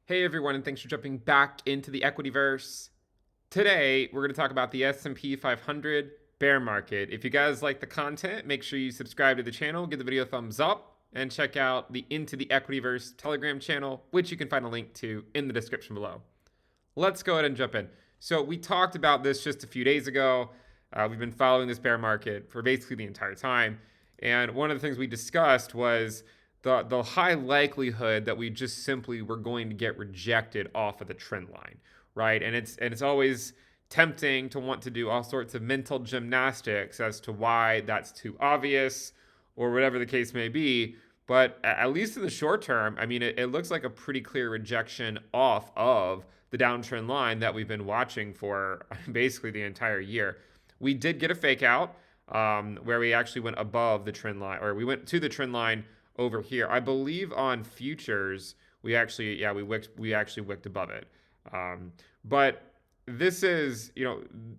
Hey everyone, and thanks for jumping back into the Equityverse. Today, we're going to talk about the S&P 500 bear market. If you guys like the content, make sure you subscribe to the channel, give the video a thumbs up, and check out the Into the Equityverse Telegram channel, which you can find a link to in the description below. Let's go ahead and jump in. So we talked about this just a few days ago. We've been following this bear market for basically the entire time. And one of the things we discussed was the high likelihood that we just simply were going to get rejected off of the trend line, right? And it's always tempting to want to do all sorts of mental gymnastics as to why that's too obvious or whatever the case may be. But at least in the short term, I mean, it looks like a pretty clear rejection off of the downtrend line that we've been watching for basically the entire year. We did get a fake out where we actually went above the trend line, or we went to the trend line over here. I believe on futures we actually we actually wicked above it. But this is,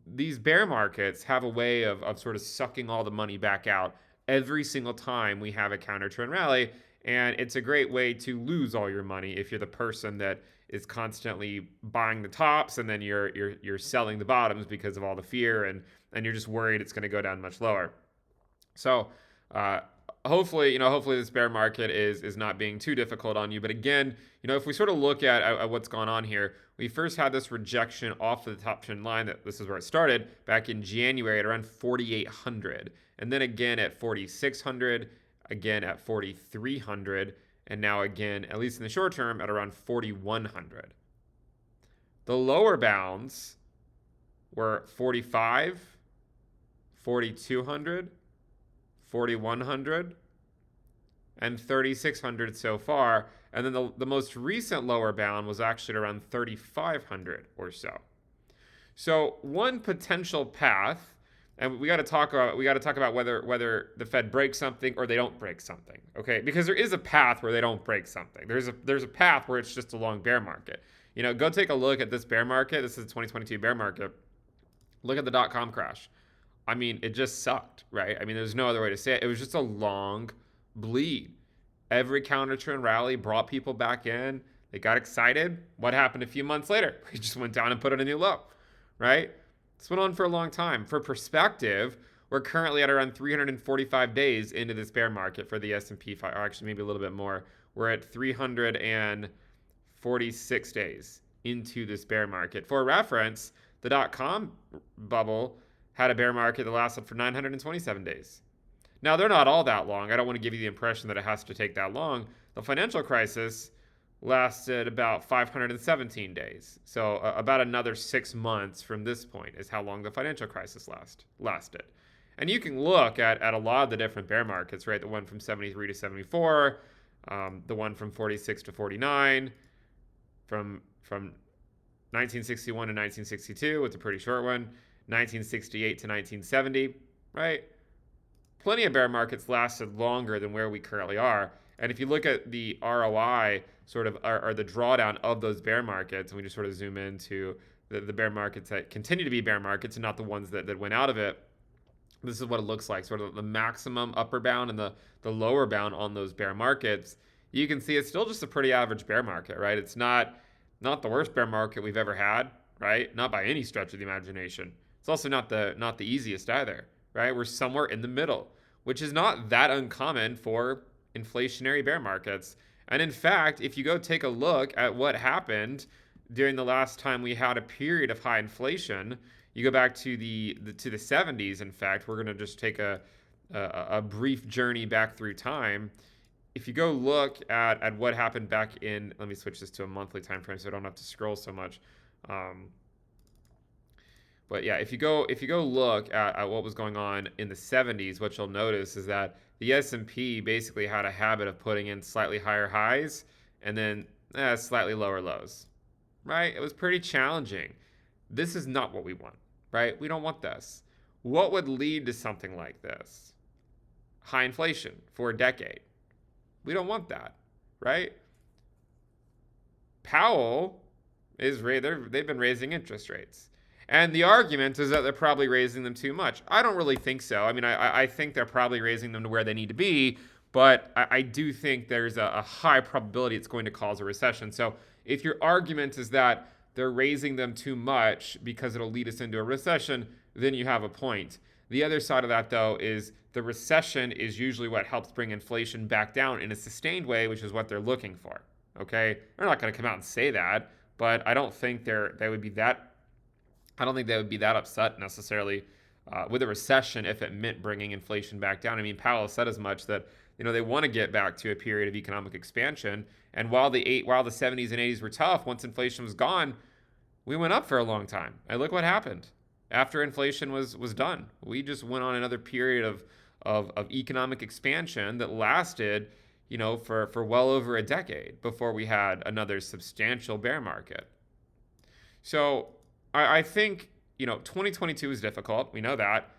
these bear markets have a way of sort of sucking all the money back out every single time we have a counter trend rally. And it's a great way to lose all your money if you're the person that is constantly buying the tops and then you're selling the bottoms because of all the fear and you're just worried it's going to go down much lower. So uh, hopefully this bear market is not being too difficult on you. But again, if we sort of look at what's gone on here, we first had this rejection off of the top trend line. That this is where it started back in January at around 4,800, and then again at 4,600, again at 4,300, and now again, at least in the short term, at around 4,100. The lower bounds were 45, 4,200, 4,100, and 3,600 so far. And then the most recent lower bound was actually around 3,500 or so. So one potential path, and we got to talk about whether the Fed breaks something or they don't break something, okay? Because there is a path where they don't break something. There's a path where it's just a long bear market. Go take a look at this bear market. This is the 2022 bear market. Look at the dot-com crash. I mean, it just sucked, right? I mean, there's no other way to say it. It was just a long bleed. Every counter trend rally brought people back in. They got excited. What happened a few months later? We just went down and put in a new low, right? This went on for a long time. For perspective, we're currently at around 345 days into this bear market for the S&P 500, or actually maybe a little bit more. We're at 346 days into this bear market. For reference, the dot-com bubble had a bear market that lasted for 927 days. Now, they're not all that long. I don't want to give you the impression that it has to take that long. The financial crisis lasted about 517 days. So about another 6 months from this point is how long the financial crisis lasted. And you can look at a lot of the different bear markets, right? The one from 73 to 74, the one from 46 to 49, from 1961 to 1962, it's a pretty short one, 1968 to 1970, right? Plenty of bear markets lasted longer than where we currently are. And if you look at the ROI sort of, or the drawdown of those bear markets, and we just sort of zoom into the bear markets that continue to be bear markets and not the ones that went out of it, this is what it looks like, sort of the maximum upper bound and the lower bound on those bear markets. You can see it's still just a pretty average bear market, right? It's not the worst bear market we've ever had, right? Not by any stretch of the imagination. It's also not the easiest either, right? We're somewhere in the middle, which is not that uncommon for inflationary bear markets. And in fact, if you go take a look at what happened during the last time we had a period of high inflation, you go back to the 70s. In fact, we're going to just take a brief journey back through time. If you go look at what happened back in, let me switch this to a monthly time frame so I don't have to scroll so much. But yeah, if you go look at what was going on in the 70s, what you'll notice is that the S&P basically had a habit of putting in slightly higher highs and then slightly lower lows, right? It was pretty challenging. This is not what we want, right? We don't want this. What would lead to something like this? High inflation for a decade. We don't want that, right? Powell they've been raising interest rates. And the argument is that they're probably raising them too much. I don't really think so. I mean, I think they're probably raising them to where they need to be, but I do think there's a high probability it's going to cause a recession. So if your argument is that they're raising them too much because it'll lead us into a recession, then you have a point. The other side of that, though, is the recession is usually what helps bring inflation back down in a sustained way, which is what they're looking for. Okay, they're not going to come out and say that, but I don't think they would be that. I don't think they would be that upset necessarily with a recession if it meant bringing inflation back down. I mean, Powell said as much that they want to get back to a period of economic expansion. And while the 70s and 80s were tough, once inflation was gone, we went up for a long time. And look what happened after inflation was done. We just went on another period of economic expansion that lasted, for well over a decade before we had another substantial bear market. So I think 2022 is difficult. We know that.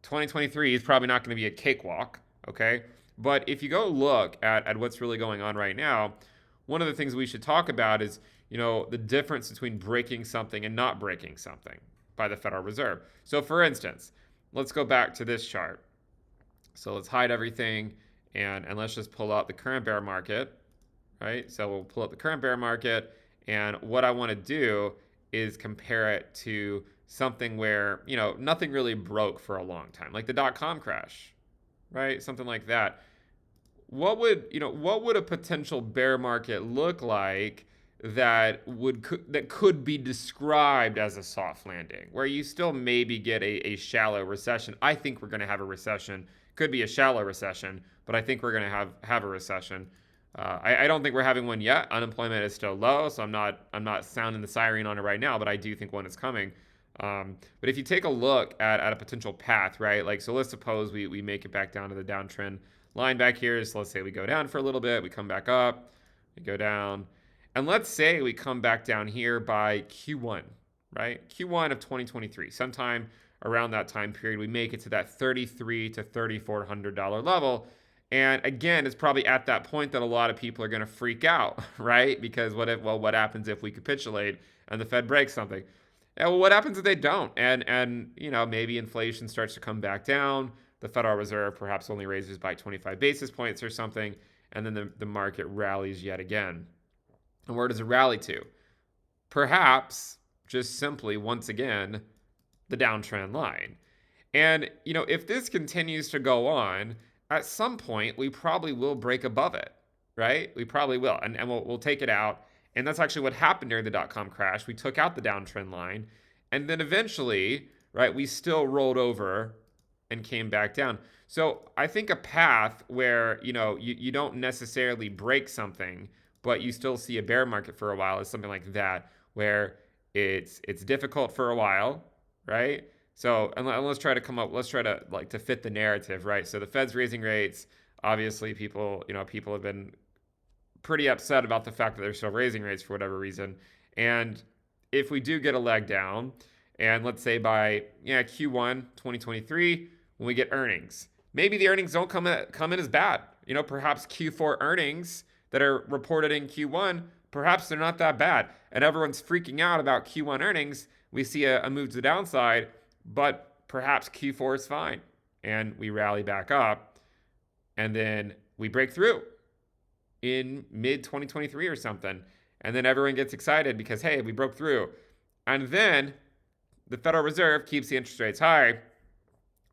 2023 is probably not going to be a cakewalk. Okay. But if you go look at what's really going on right now, one of the things we should talk about is, the difference between breaking something and not breaking something by the Federal Reserve. So for instance, let's go back to this chart. So let's hide everything and let's just pull out the current bear market, right? So we'll pull up the current bear market, and what I want to do is compare it to something where, nothing really broke for a long time, like the dot-com crash, right? Something like that. What would a potential bear market look like that could be described as a soft landing, where you still maybe get a shallow recession? I think we're going to have a recession. Could be a shallow recession, but I think we're going to have a recession. I don't think we're having one yet. Unemployment is still low, so I'm not sounding the siren on it right now, but I do think one is coming. But if you take a look at a potential path, right? Like, so let's suppose we make it back down to the downtrend line back here. So let's say we go down for a little bit, we come back up, we go down, and let's say we come back down here by Q1, right? Q1 of 2023, sometime around that time period, we make it to that $3,300 to $3,400 level. And again, it's probably at that point that a lot of people are going to freak out, right? Because what happens if we capitulate and the Fed breaks something? And well, what happens if they don't? And maybe inflation starts to come back down. The Federal Reserve perhaps only raises by 25 basis points or something, and then the market rallies yet again. And where does it rally to? Perhaps just simply, once again, the downtrend line. And, if this continues to go on, at some point, we probably will break above it, right? We probably will. And we'll take it out. And that's actually what happened during the dot-com crash. We took out the downtrend line. And then eventually, right, we still rolled over and came back down. So I think a path where, you don't necessarily break something, but you still see a bear market for a while is something like that, where it's difficult for a while, right? So, and let's try to fit the narrative, right? So the Fed's raising rates. Obviously, people have been pretty upset about the fact that they're still raising rates for whatever reason. And if we do get a leg down, and let's say by Q1 2023, when we get earnings, maybe the earnings don't come in as bad. Perhaps Q4 earnings that are reported in Q1, perhaps they're not that bad. And everyone's freaking out about Q1 earnings. We see a move to the downside, but perhaps Q4 is fine. And we rally back up, and then we break through in mid-2023 or something. And then everyone gets excited because, hey, we broke through. And then the Federal Reserve keeps the interest rates high.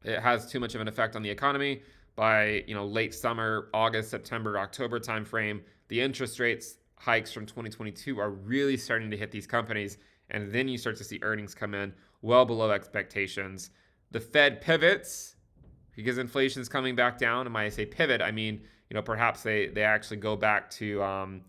It has too much of an effect on the economy. By late summer, August, September, October timeframe, the interest rates hikes from 2022 are really starting to hit these companies. And then you start to see earnings come in well below expectations. The Fed pivots because inflation is coming back down. And when I say pivot, I mean, perhaps they actually go back to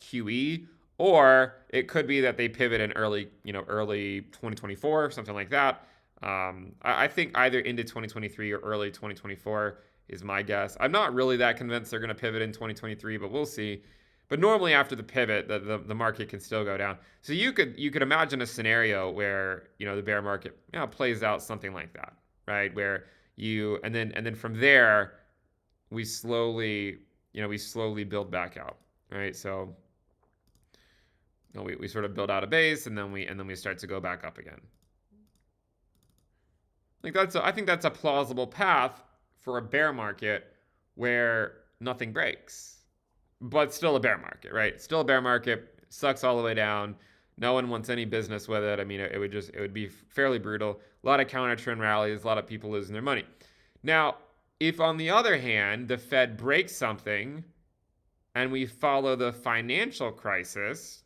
QE, or it could be that they pivot in early 2024, something like that. I think either into 2023 or early 2024 is my guess. I'm not really that convinced they're going to pivot in 2023, but we'll see. But normally after the pivot, the market can still go down. So you could imagine a scenario where the bear market plays out something like that, right? Where and then from there we slowly build back out, right? So we sort of build out a base, and then we start to go back up again. I think that's a plausible path for a bear market where nothing breaks, but still a bear market, right? Still a bear market, sucks all the way down. No one wants any business with it. I mean, it would be fairly brutal. A lot of counter trend rallies, a lot of people losing their money. Now, if on the other hand, the Fed breaks something and we follow the financial crisis,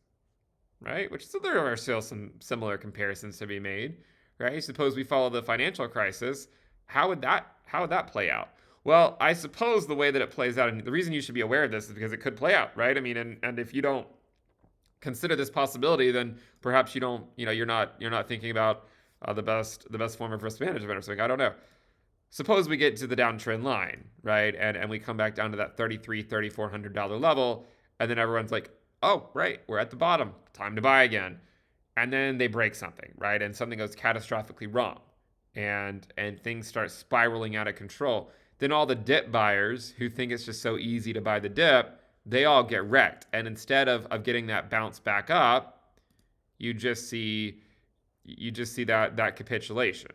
right? Which so there are still some similar comparisons to be made, right? Suppose we follow the financial crisis, how would that play out? Well, I suppose the way that it plays out, and the reason you should be aware of this is because it could play out, right? I mean, and if you don't consider this possibility, then perhaps you're not thinking about the best form of risk management or something. I don't know. Suppose we get to the downtrend line, right? And we come back down to that $3,400 level, and then everyone's like, oh, right, we're at the bottom, time to buy again. And then they break something, right? And something goes catastrophically wrong, and things start spiraling out of control. Then all the dip buyers who think it's just so easy to buy the dip, they all get wrecked. And instead of getting that bounce back up, you just see that capitulation,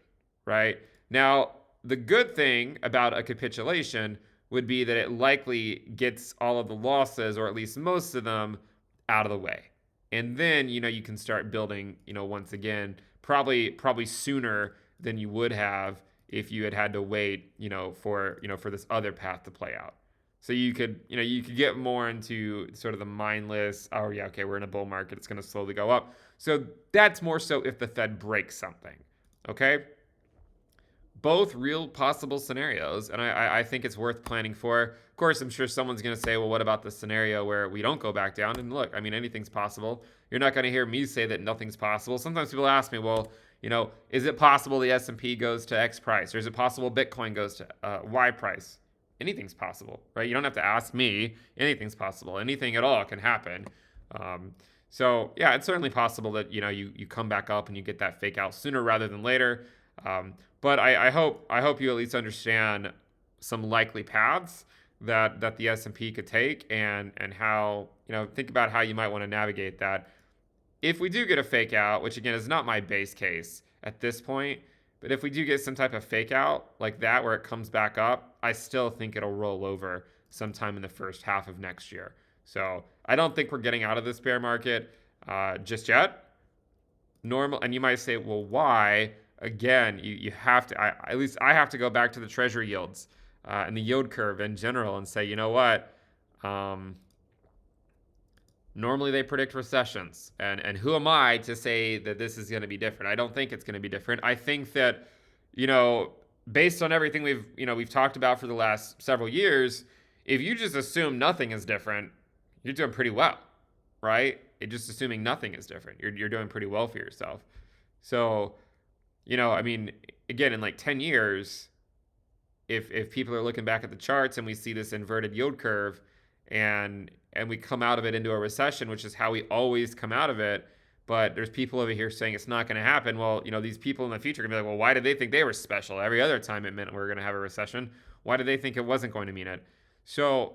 right? Now, the good thing about a capitulation would be that it likely gets all of the losses, or at least most of them, out of the way. And then, you can start building, once again, probably sooner than you would have if you had to wait, for this other path to play out. So you could get more into sort of the mindless, oh yeah, okay, we're in a bull market, it's going to slowly go up. So that's more so if the Fed breaks something, okay? Both real possible scenarios, and I think it's worth planning for. Of course, I'm sure someone's going to say, well, what about the scenario where we don't go back down? And look, I mean, anything's possible. You're not going to hear me say that nothing's possible. Sometimes people ask me, well, is it possible the S&P goes to X price? Or is it possible Bitcoin goes to Y price? Anything's possible, right? You don't have to ask me. Anything's possible. Anything at all can happen. So, yeah, it's certainly possible that, you come back up and you get that fake out sooner rather than later. But I hope you at least understand some likely paths that the S&P could take, and how, think about how you might want to navigate that. If we do get a fake out, which again is not my base case at this point, but if we do get some type of fake out like that where it comes back up, I still think it'll roll over sometime in the first half of next year. So I don't think we're getting out of this bear market just yet. And you might say, well, why? Again, you have to, at least I have to go back to the treasury yields and the yield curve in general and say, you know what? Normally they predict recessions. And who am I to say that this is going to be different? I don't think it's going to be different. I think that, based on everything we've talked about for the last several years, if you just assume nothing is different, you're doing pretty well, right? Just assuming nothing is different, you're doing pretty well for yourself. So, I mean, again, in like 10 years, if people are looking back at the charts and we see this inverted yield curve and we come out of it into a recession, which is how we always come out of it, but there's people over here saying it's not going to happen. Well, these people in the future are going to be like, well, why did they think they were special? Every other time it meant we were going to have a recession. Why did they think it wasn't going to mean it? So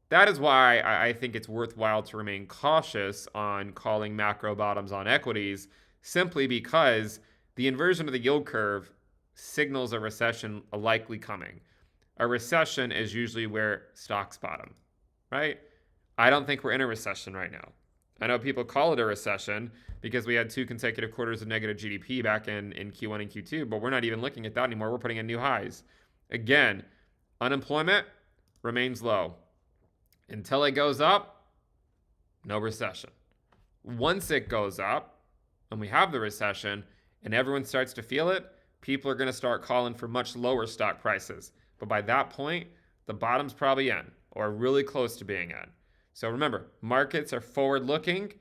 that is why I think it's worthwhile to remain cautious on calling macro bottoms on equities, simply because the inversion of the yield curve signals a recession likely coming. A recession is usually where stocks bottom, right? I don't think we're in a recession right now. I know people call it a recession because we had 2 consecutive quarters of negative GDP back in Q1 and Q2, but we're not even looking at that anymore. We're putting in new highs. Again, unemployment remains low. Until it goes up, no recession. Once it goes up and we have the recession and everyone starts to feel it, people are going to start calling for much lower stock prices. But by that point, the bottom's probably in, or really close to being in. So remember, markets are forward-looking.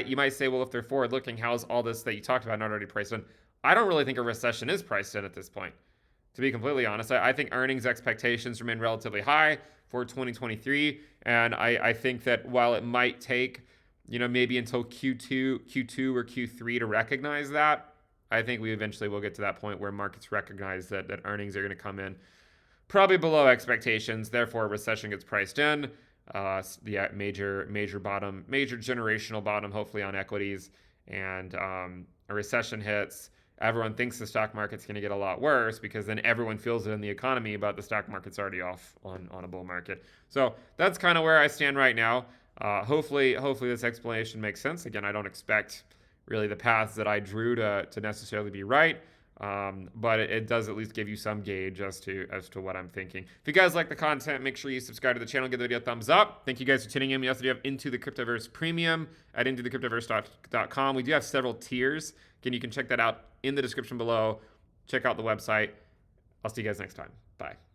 You might say, well, if they're forward-looking, how's all this that you talked about not already priced in? I don't really think a recession is priced in at this point. To be completely honest, I think earnings expectations remain relatively high for 2023. And I think that while it might take, maybe until Q2 or Q3 to recognize that, I think we eventually will get to that point where markets recognize that earnings are going to come in probably below expectations. Therefore, a recession gets priced in. The major bottom, major generational bottom, hopefully on equities, and a recession hits. everyone thinks the stock market's going to get a lot worse because then everyone feels it in the economy, but the stock market's already off on a bull market. So that's kind of where I stand right now. Hopefully this explanation makes sense. Again, I don't expect really the paths that I drew to necessarily be right. But it does at least give you some gauge as to what I'm thinking. If you guys like the content, make sure you subscribe to the channel, give the video a thumbs up. Thank you guys for tuning in. We also do have Into the Cryptoverse Premium at intothecryptoverse.com. We do have several tiers. Again, you can check that out in the description below. Check out the website. I'll see you guys next time. Bye.